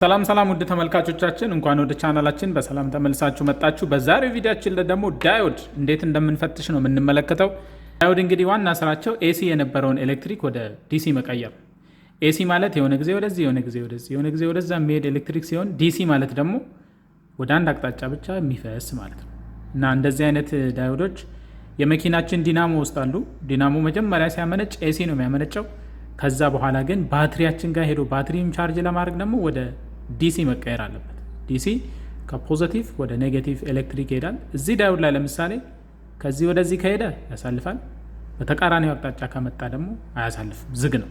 ሰላም ውድ ተመልካቾቻችን እንኳን ወደ ቻናላችን በሰላም ተመልሳችሁ መጣችሁ። በዛሬው ቪዲዮአችን ላይ ደግሞ ዳዮድ እንዴት እንደምንፈትሽ ነው የምንመለከተው። ዳዮድ እንግዲህ ዋና ስራቸው ኤሲ የነበረውን ኤሌክትሪክ ወደ ዲሲ መቀየር። ኤሲ ማለት የሆነ ጊዜ ወደዚህ የሆነ ጊዜ ወደዚህ የሆነ ጊዜ ወደዛ የሚሄድ ኤሌክትሪክ ሲሆን ዲሲ ማለት ደግሞ ወደ አንድ አቅጣጫ ብቻ የሚፈስ ማለት ነው። እና እንደዚህ አይነት ዳዮዶች የመኪናችን ዲናሞ ውስጥ አሉ። ዲናሞ መጀመሪያ ሲያመነጭ ኤሲ ነው የሚያመነጨው። ከዛ በኋላ ግን ባትሪያችን ጋር ሄዶ ባትሪውን ቻርጅ ለማድረግ ደግሞ ወደ ዲሲ መቀየር አለበት። ዲሲ ከፖዚቲቭ ወደ ኔጌቲቭ ኤሌክትሪክ ይሄዳል። እዚህ ዳዮድ ላይ ለምሳሌ ከዚህ ወደዚህ ከሄደ ያሳልፋል፣ በተቃራኒው አቅጣጫ ከመጣ ደግሞ አያሳልፍም፣ ዝግ ነው።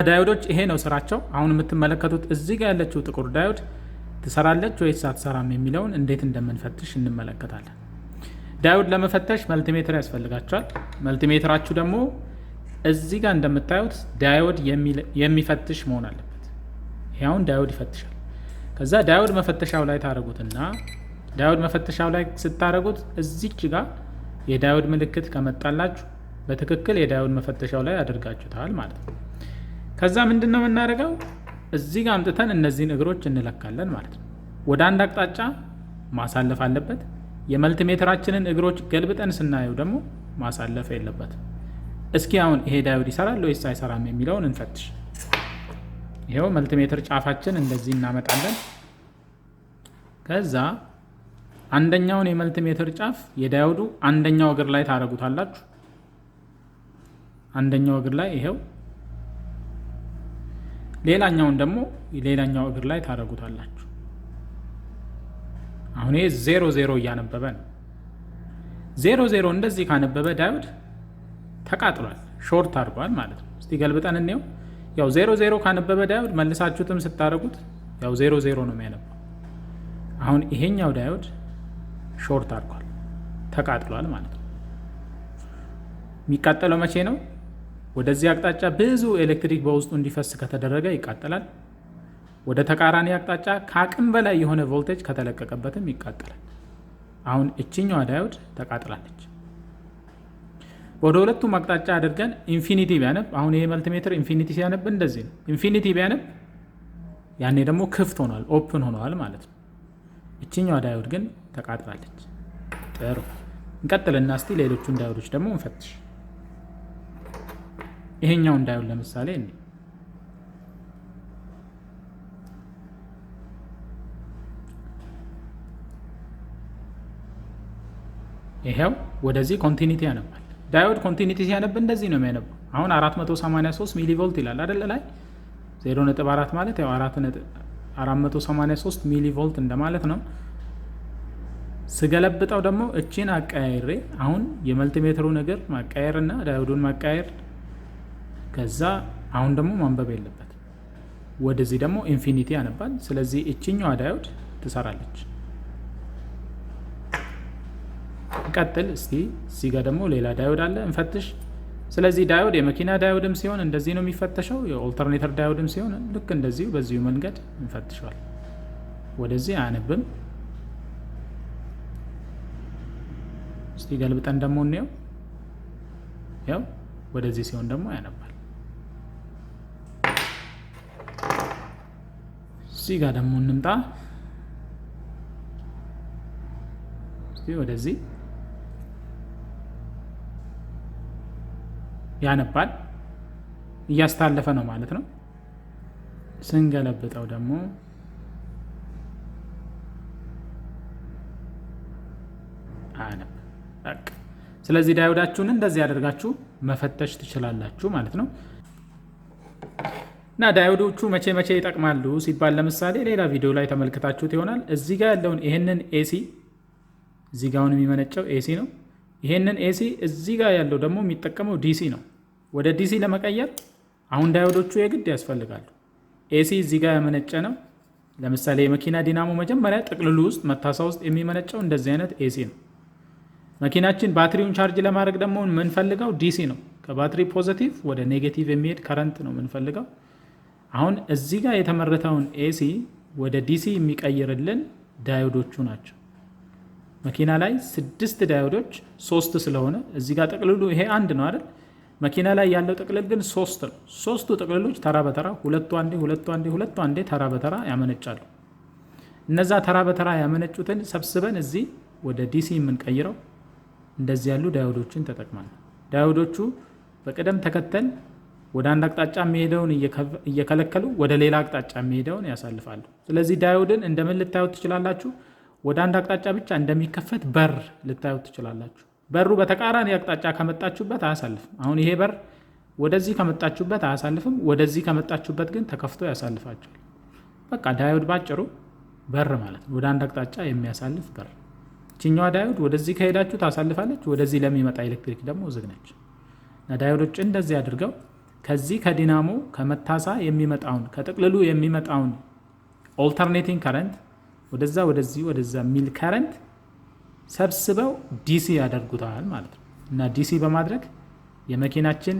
ዳዮዶች ይሄ ነው ስራቸው። አሁን የምትመለከቱት እዚህ ጋር ያለችው ጥቁር ዳዮድ ትሰራለች ወይስ አትሰራም የሚለውን እንዴት እንደምንፈትሽ እንመለከታለን። ዳዮድ ለመፈተሽ መልቲሜትር ያስፈልጋቸዋል። መልቲሜትራችሁ ደግሞ እዚህ ጋር እንደምታዩት ዳዮድ የሚፈትሽ መሆን አለበት። ይሄውን ዳዮድ ይፈትሻል። ከዛ ዳዮድ መፈተሻው ላይ ታረጉትና ዳዮድ መፈተሻው ላይ ስታረጉት እዚች ጋር የዳዮድ ምልክት ከመጣላችሁ በትክክል የዳዮድ መፈተሻው ላይ አድርጋችሁታል ማለት ነው። ከዛ ምንድነው የምናደርገው? እዚህ ጋር አምጥተን እነዚህን እግሮች እንለካለን ማለት ነው። ወደ አንድ አቅጣጫ ማሳለፍ አለበት። የመልቲሜትራችንን እግሮች ገልብጠን ስናየው ደግሞ ማሳለፍ የለበትም። እስኪ አሁን ይሄ ዳዮድ ይሰራል ወይስ አይሰራም የሚለውን እንፈትሽ። ይሄው መልቲሜትር ጫፋችን እንደዚህ እናመጣለን። ከዛ አንደኛውን የመልቲሜትር ጫፍ የዳዮዱ አንደኛው እግር ላይ ታረጉታላችሁ። አንደኛው እግር ላይ ይሄው፣ ሌላኛውን ደግሞ ሌላኛው እግር ላይ ታረጉታላችሁ። አሁን ይሄ 00 እያነበበ ነው። 00 እንደዚህ ካነበበ ዳዮድ ተቃጥሏል፣ ሾርት አድርጓል ማለት ነው። እስቲ ገልብጠን እንየው። ያው 00 ካነበበ ዳዮድ መልሳችሁትም ስታረጉት ያው 00 ነው የሚያነበው። አሁን ይሄኛው ዳዮድ ሾርት አድርጓል፣ ተቃጥሏል ማለት ነው። የሚቃጠለው መቼ ነው? ወደዚህ አቅጣጫ ብዙ ኤሌክትሪክ በውስጡ እንዲፈስ ከተደረገ ይቃጠላል። ወደ ተቃራኒ አቅጣጫ ከአቅም በላይ የሆነ ቮልቴጅ ከተለቀቀበትም ይቃጠላል። አሁን እችኛዋ ዳዮድ ተቃጥላለች። ወደ ሁለቱም አቅጣጫ አድርገን ኢንፊኒቲ ቢያነብ፣ አሁን ይሄ መልቲሜትር ኢንፊኒቲ ሲያነብ እንደዚህ ነው። ኢንፊኒቲ ቢያነብ ያኔ ደግሞ ክፍት ሆኗል፣ ኦፕን ሆኗል ማለት ነው። እችኛዋ ዳዮድ ግን ተቃጥላለች። ጥሩ፣ እንቀጥልና እስቲ ሌሎቹን ዳዮዶች ደግሞ እንፈትሽ። ይሄኛውን ዳዮድ ለምሳሌ ይሄው ወደዚህ ኮንቲኒቲ ያነባል። ዳዮድ ኮንቲኒቲ ሲያነብ እንደዚህ ነው የሚያነባው። አሁን 483 ሚሊ ቮልት ይላል አይደል? ላይ 0.4 ማለት ያው 483 ሚሊ ቮልት እንደማለት ነው። ስገለብጠው ደግሞ እቺን አቀያይሬ አሁን የመልቲሜትሩ ነገር ማቀያየርና ዳዮዱን ማቀያየር፣ ከዛ አሁን ደግሞ ማንበብ የለበት፣ ወደዚህ ደግሞ ኢንፊኒቲ ያነባል። ስለዚህ እቺኛዋ ዳዮድ ትሰራለች። ቀጥል እስቲ እዚህ ጋር ደግሞ ሌላ ዳዮድ አለ፣ እንፈትሽ። ስለዚህ ዳዮድ የመኪና ዳዮድም ሲሆን እንደዚህ ነው የሚፈተሸው፣ የኦልተርኔተር ዳዮድም ሲሆን ልክ እንደዚሁ በዚሁ መንገድ እንፈትሸዋል። ወደዚህ አያነብም። እስቲ ገልብጠን ደግሞ እንየው። ያው ወደዚህ ሲሆን ደግሞ ያነባል። እዚህ ጋር ደግሞ እንምጣ። እስቲ ወደዚህ ያነባል፣ እያስተላለፈ ነው ማለት ነው። ስንገለብጠው ደግሞ አያነብ። በቃ ስለዚህ ዳዮዳችሁን እንደዚህ ያደርጋችሁ መፈተሽ ትችላላችሁ ማለት ነው። እና ዳዮዶቹ መቼ መቼ ይጠቅማሉ ሲባል ለምሳሌ ሌላ ቪዲዮ ላይ ተመልክታችሁት ይሆናል። እዚህ ጋር ያለውን ይሄንን ኤሲ፣ እዚህ ጋር የሚመነጨው ኤሲ ነው። ይሄንን ኤሲ እዚህ ጋር ያለው ደግሞ የሚጠቀመው ዲሲ ነው። ወደ ዲሲ ለመቀየር አሁን ዳዮዶቹ የግድ ያስፈልጋሉ። ኤሲ እዚህ ጋር ያመነጨ ነው። ለምሳሌ የመኪና ዲናሞ መጀመሪያ ጥቅልሉ ውስጥ መታሳ ውስጥ የሚመነጨው እንደዚህ አይነት ኤሲ ነው። መኪናችን ባትሪውን ቻርጅ ለማድረግ ደግሞ የምንፈልገው ዲሲ ነው። ከባትሪ ፖዚቲቭ ወደ ኔጌቲቭ የሚሄድ ከረንት ነው የምንፈልገው። አሁን እዚህ ጋር የተመረተውን ኤሲ ወደ ዲሲ የሚቀይርልን ዳዮዶቹ ናቸው። መኪና ላይ 6 ዳዮዶች 3 ስለሆነ እዚህ ጋር ጥቅልሉ ይሄ አንድ ነው አይደል? መኪና ላይ ያለው ጥቅልል ግን 3 ነው። 3ቱ ጥቅልሎች ተራ በተራ ሁለቱ አንዴ ተራ በተራ ያመነጫሉ። እነዛ ተራ በተራ ያመነጩትን ሰብስበን እዚህ ወደ ዲሲ የምንቀይረው እንደዚህ ያሉ ዳዮዶችን ተጠቅመን ነው። ዳዮዶቹ በቅደም ተከተል ወደ አንድ አቅጣጫ የሚሄደውን እየከለከሉ ወደ ሌላ አቅጣጫ የሚሄደውን ያሳልፋሉ። ስለዚህ ዳዮድን እንደምን ልታዩት ትችላላችሁ? ወደ አንድ አቅጣጫ ብቻ እንደሚከፈት በር ልታዩት ትችላላችሁ። በሩ በተቃራኒ አቅጣጫ ከመጣችሁበት አያሳልፍም። አሁን ይሄ በር ወደዚህ ከመጣችሁበት አያሳልፍም፣ ወደዚህ ከመጣችሁበት ግን ተከፍቶ ያሳልፋችኋል። በቃ ዳዮድ ባጭሩ በር ማለት ነው፣ ወደ አንድ አቅጣጫ የሚያሳልፍ በር። ችኛዋ ዳዮድ ወደዚህ ከሄዳችሁ ታሳልፋለች፣ ወደዚህ ለሚመጣ ኤሌክትሪክ ደግሞ ዝግ ነች። ዳዮዶች እንደዚህ አድርገው ከዚህ ከዲናሞ ከመታሳ የሚመጣውን ከጥቅልሉ የሚመጣውን ኦልተርኔቲንግ ከረንት ወደዛ የሚል ከረንት ሰብስበው ዲሲ ያደርጉታል ማለት ነው። እና ዲሲ በማድረግ የመኪናችን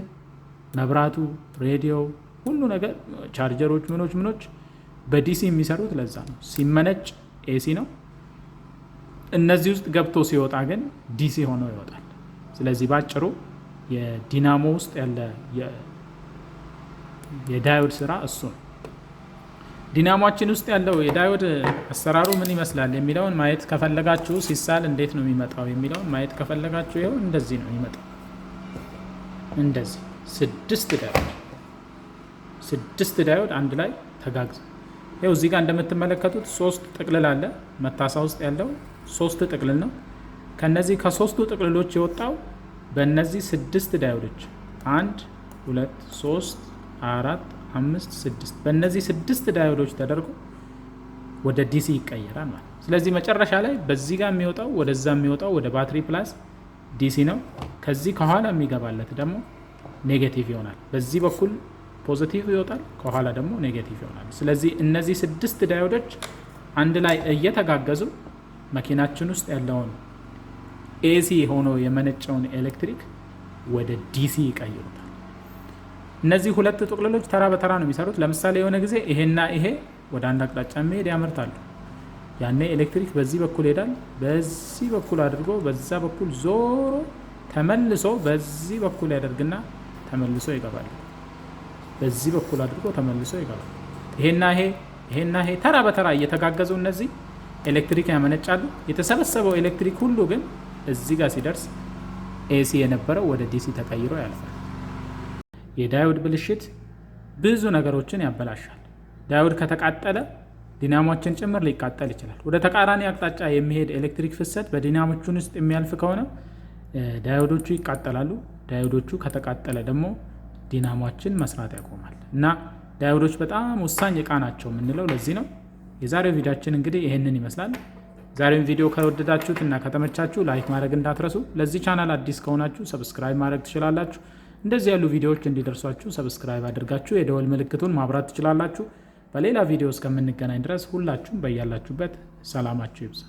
መብራቱ፣ ሬዲዮ፣ ሁሉ ነገር ቻርጀሮች፣ ምኖች በዲሲ የሚሰሩት ለዛ ነው። ሲመነጭ ኤሲ ነው። እነዚህ ውስጥ ገብቶ ሲወጣ ግን ዲሲ ሆኖ ይወጣል። ስለዚህ ባጭሩ የዲናሞ ውስጥ ያለ የዳዮድ ስራ እሱ ነው። ዲናሞችን ውስጥ ያለው የዳዮድ አሰራሩ ምን ይመስላል የሚለውን ማየት ከፈለጋችሁ፣ ሲሳል እንዴት ነው የሚመጣው የሚለውን ማየት ከፈለጋችሁ ይኸው እንደዚህ ነው የሚመጣው። እንደዚህ 6 ዳዮድ አንድ ላይ ተጋግዘው ይኸው እዚህ ጋር እንደምትመለከቱት 3 ጥቅልል አለ። መታሳ ውስጥ ያለው 3 ጥቅልል ነው። ከነዚህ ከ3ቱ ጥቅልሎች የወጣው በእነዚህ 6 ዳዮዶች 1 2 3 4 5 6 በእነዚህ 6 ዳዮዶች ተደርጎ ወደ ዲሲ ይቀየራል ማለት። ስለዚህ መጨረሻ ላይ በዚህ ጋር የሚወጣው ወደዛ የሚወጣው ወደ ባትሪ ፕላስ ዲሲ ነው። ከዚህ ከኋላ የሚገባለት ደግሞ ኔጌቲቭ ይሆናል። በዚህ በኩል ፖዚቲቭ ይወጣል፣ ከኋላ ደግሞ ኔጌቲቭ ይሆናል። ስለዚህ እነዚህ 6 ዳዮዶች አንድ ላይ እየተጋገዙ መኪናችን ውስጥ ያለውን ኤሲ ሆኖ የመነጨውን ኤሌክትሪክ ወደ ዲሲ ይቀይሩታል። እነዚህ 2 ጥቅልሎች ተራ በተራ ነው የሚሰሩት። ለምሳሌ የሆነ ጊዜ ይሄና ይሄ ወደ አንድ አቅጣጫ የሚሄድ ያመርታሉ። ያኔ ኤሌክትሪክ በዚህ በኩል ሄዳል፣ በዚህ በኩል አድርጎ በዛ በኩል ዞሮ ተመልሶ በዚህ በኩል ያደርግና ተመልሶ ይገባል። በዚህ በኩል አድርጎ ተመልሶ ይገባል። ይሄና ይሄ ተራ በተራ እየተጋገዙ እነዚህ ኤሌክትሪክ ያመነጫሉ። የተሰበሰበው ኤሌክትሪክ ሁሉ ግን እዚህ ጋር ሲደርስ ኤሲ የነበረው ወደ ዲሲ ተቀይሮ ያልፋል። የዳዮድ ብልሽት ብዙ ነገሮችን ያበላሻል። ዳዮድ ከተቃጠለ ዲናሞችን ጭምር ሊቃጠል ይችላል። ወደ ተቃራኒ አቅጣጫ የሚሄድ ኤሌክትሪክ ፍሰት በዲናሞቹን ውስጥ የሚያልፍ ከሆነ ዳዮዶቹ ይቃጠላሉ። ዳዮዶቹ ከተቃጠለ ደግሞ ዲናሞችን መስራት ያቆማል። እና ዳዮዶች በጣም ወሳኝ እቃ ናቸው የምንለው ለዚህ ነው። የዛሬው ቪዲዮአችን እንግዲህ ይሄንን ይመስላል። ዛሬውን ቪዲዮ ከወደዳችሁት እና ከተመቻችሁ ላይክ ማድረግ እንዳትረሱ። ለዚህ ቻናል አዲስ ከሆናችሁ ሰብስክራይብ ማድረግ ትችላላችሁ። እንደዚህ ያሉ ቪዲዮዎች እንዲደርሷችሁ ሰብስክራይብ አድርጋችሁ የደወል ምልክቱን ማብራት ትችላላችሁ። በሌላ ቪዲዮ እስከምንገናኝ ድረስ ሁላችሁም በያላችሁበት ሰላማችሁ ይብዛ።